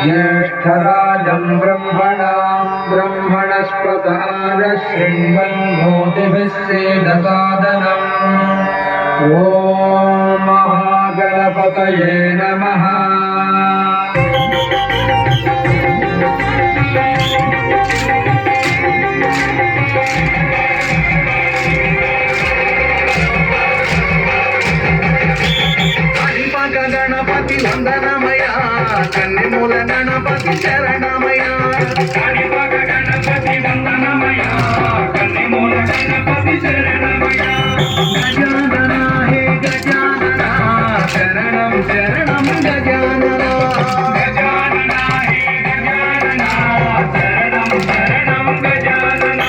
ज्येष्ठराजं ब्रह्मणस्पत शृण्वन्नोतिभिः सेदसादनम् ॐ महागणपतये नमः। గణపతి వందనమయ కన్నిమూల గణపతి శరణమయ గణపతి వందనమయ కన్నిమూల గణపతి శరణమయ గజానన హే గజానన శరణం శరణం గజానన గజానన హే గజానన శరణం శరణం గజానన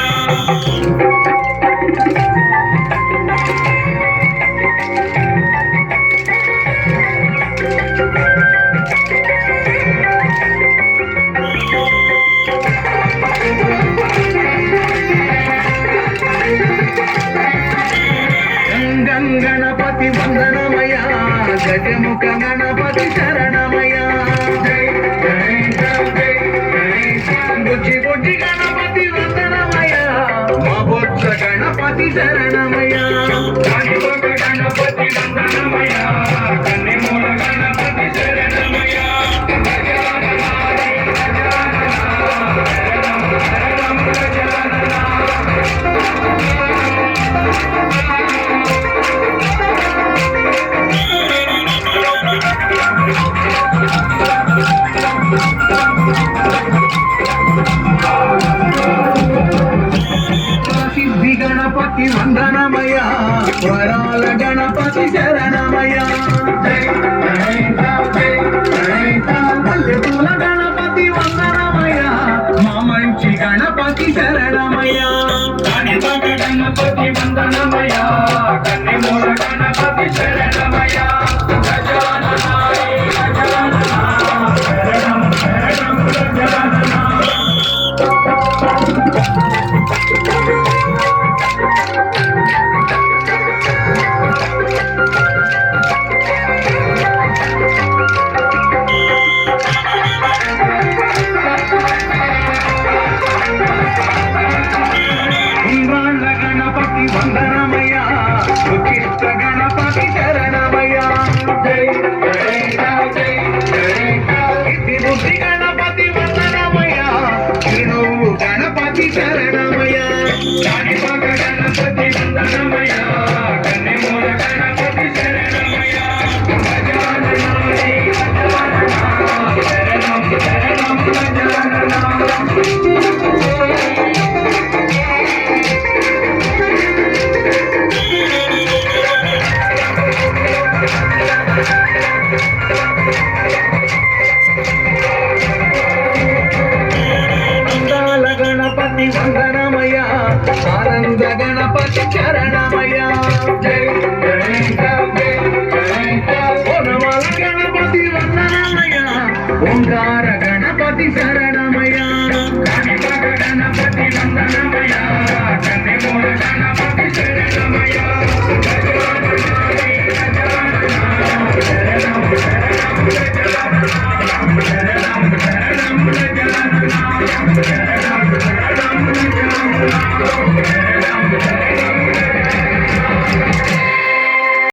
గణపతి వందనమయ గజముఖ గణపతి శరణమయ బుజ్జి బుజ్జి గణపతి వందనమయ మా బొత్స గణపతి శరణమయ గణపతి వందనమయ కన్నిమూల గణపతి శరణమయ సిద్ధి గణపతి వందనమయ వరాల గణపతి శరణమయ పల్లెపూల గణపతి వందనమయ మా మంచి గణపతి శరణమయ గణపతి వందనమయ కన్నిమూల గణపతి శరణమయ గణపతి వందనమయ ఉచిత గణపతి శరణమయ బుద్ధి గణపతి వందనమయ చిరువు గణపతి శరణమయ గణపతి వందనమయ కన్నిమూల గణపతి శరణమయ శరణం శరణం గణపతి వందనమయ ఆనంద గణపతి చరణమయ ఓనమాల గణపతి వందనమయ ఓంకార గణపతి శరణమయ గణపతి వందనమయ కన్నిమూల గణపతి శరణమయ శరణం శరణం